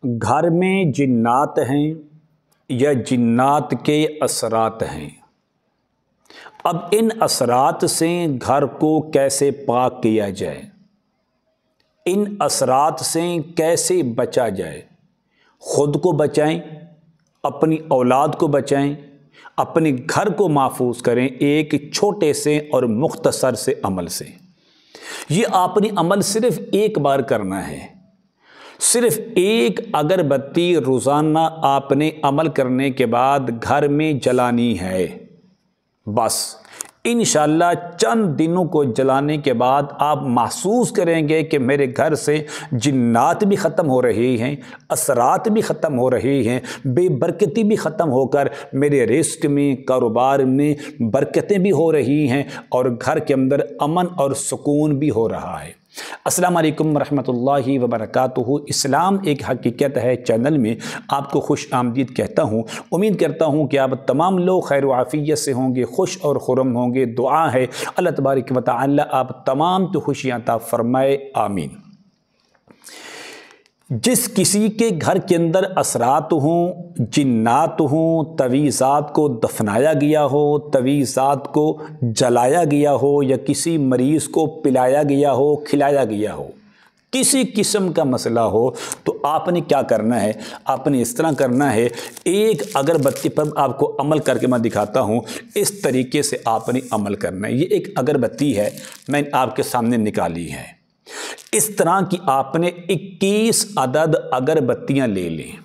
घर में जिन्नात हैं या जिन्नात के असरात हैं। अब इन असरात से घर को कैसे पाक किया जाए, इन असरात से कैसे बचा जाए। ख़ुद को बचाएं, अपनी औलाद को बचाएं, अपने घर को महफूज करें एक छोटे से और मुख्तसर से अमल से। ये आपने अमल सिर्फ़ एक बार करना है। सिर्फ़ एक अगरबत्ती रोज़ाना आपने अमल करने के बाद घर में जलानी है। बस इंशाअल्लाह चंद दिनों को जलाने के बाद आप महसूस करेंगे कि मेरे घर से जिन्नात भी ख़त्म हो रही हैं, असरात भी ख़त्म हो रही हैं, बेबरकती भी ख़त्म होकर मेरे रिस्क में, कारोबार में बरकतें भी हो रही हैं और घर के अंदर अमन और सुकून भी हो रहा है। अस्सलाम वालेकुम रहमतुल्लाहि व बरकातुहू। इस्लाम एक हकीकत है चैनल में आपको खुश आमदीद कहता हूँ। उम्मीद करता हूँ कि आप तमाम लोग खैर व आफियत से होंगे, खुश और खुरम होंगे। दुआ है अल्लाह तबारक व तआला आप तमाम तो खुशियाँ अता फरमाए, आमीन। जिस किसी के घर के अंदर असरात हों, जिन्नात हों, तवीज़ात को दफनाया गया हो, तवीज़ात को जलाया गया हो या किसी मरीज़ को पिलाया गया हो, खिलाया गया हो, किसी किस्म का मसला हो, तो आपने क्या करना है, आपने इस तरह करना है। एक अगरबत्ती पर आपको अमल करके मैं दिखाता हूँ। इस तरीके से आपने अमल करना है। ये एक अगरबत्ती है, मैंने आपके सामने निकाली है। इस तरह की आपने 21 अदद अगरबत्तियां ले लें।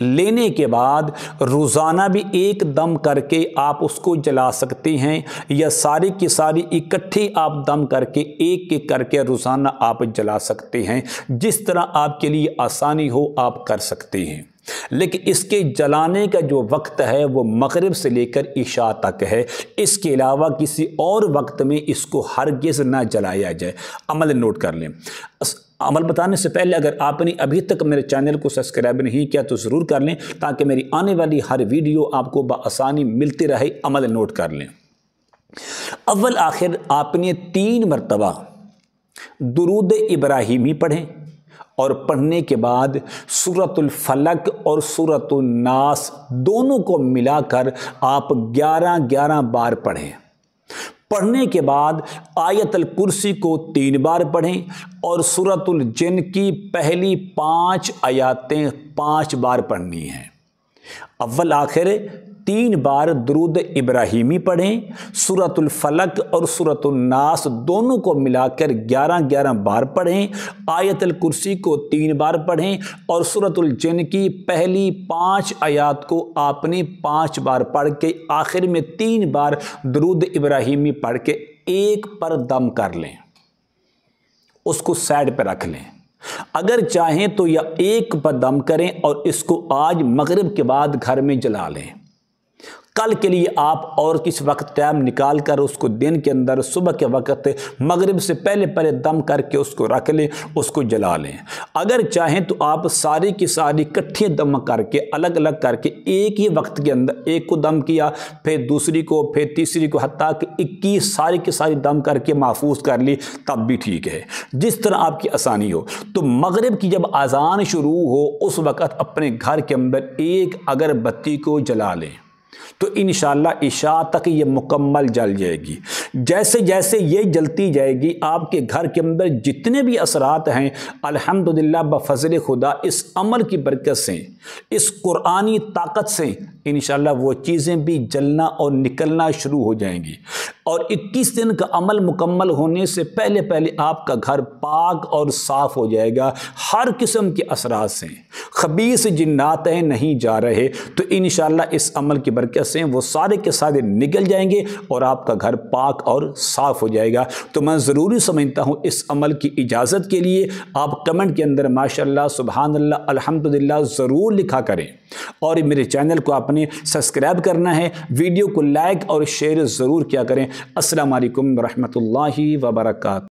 लेने के बाद रोज़ाना भी एक दम करके आप उसको जला सकते हैं या सारी की सारी इकट्ठी आप दम करके एक एक करके रोज़ाना आप जला सकते हैं। जिस तरह आपके लिए आसानी हो आप कर सकते हैं। लेकिन इसके जलाने का जो वक्त है वो मगरिब से लेकर इशा तक है। इसके अलावा किसी और वक्त में इसको हरगिज़ ना जलाया जाए। अमल नोट कर लें। अमल बताने से पहले अगर आपने अभी तक मेरे चैनल को सब्सक्राइब नहीं किया तो ज़रूर कर लें, ताकि मेरी आने वाली हर वीडियो आपको बआसानी मिलती रहे। अमल नोट कर लें। अव्वल आखिर आपने 3 मरतबा दुरूद इब्राहिमी पढ़ें और पढ़ने के बाद सूरतुल फलक और सूरतुल नास दोनों को मिलाकर आप 11-11 बार पढ़ें। पढ़ने के बाद आयतल कुर्सी को 3 बार पढ़ें और सूरतुल जिन की पहली 5 आयतें 5 बार पढ़नी हैं। अव्वल आखिर 3 बार दुरूद इब्राहिमी पढ़ें, सूरतुल फलक और सूरतुल नास दोनों को मिलाकर 11-11 बार पढ़ें, आयतल कुर्सी को 3 बार पढ़ें और सूरतुल जिन की पहली 5 आयत को आपने 5 बार पढ़ के आखिर में 3 बार दुरूद इब्राहिमी पढ़ के एक पर दम कर लें, उसको साइड पर रख लें। अगर चाहें तो या एक पर दम करें और इसको आज मगरिब के बाद घर में जला लें। कल के लिए आप और किस वक्त टाइम निकाल कर उसको दिन के अंदर सुबह के वक्त मगरिब से पहले पहले दम करके उसको रख लें, उसको जला लें। अगर चाहें तो आप सारी की सारी इकट्ठी दम करके अलग अलग करके एक ही वक्त के अंदर एक को दम किया, फिर दूसरी को, फिर तीसरी को, हत्ता कि 21 सारी की सारी दम करके महफूज कर ली, तब भी ठीक है। जिस तरह आपकी आसानी हो। तो मगरिब की जब अजान शुरू हो उस वक़्त अपने घर के अंदर एक अगरबत्ती को जला लें, तो इंशाअल्लाह इशा तक ये मुकम्मल जल जाएगी। जैसे जैसे ये जलती जाएगी आपके घर के अंदर जितने भी असरात हैं, अल्हम्दुलिल्लाह बफज़ल खुदा इस अमल की बरकत से, इस कुरानी ताकत से इंशाअल्लाह वो चीज़ें भी जलना और निकलना शुरू हो जाएंगी। और 21 दिन का अमल मुकम्मल होने से पहले पहले आपका घर पाक और साफ़ हो जाएगा। हर किस्म के असरात से खबीस जिन्नात नहीं जा रहे, तो इंशाअल्लाह इस अमल की बरकत से वो सारे के सारे निकल जाएंगे और आपका घर पाक और साफ़ हो जाएगा। तो मैं ज़रूरी समझता हूँ इस अमल की इजाज़त के लिए आप कमेंट के अंदर माशाअल्लाह, सुबहानल्लाह, अल्हम्दुलिल्लाह ज़रूर लिखा करें। और मेरे चैनल को आपने सब्सक्राइब करना है, वीडियो को लाइक और शेयर ज़रूर किया करें। अस्सलाम वालेकुम रहमतुल्लाहि व बरकातहू।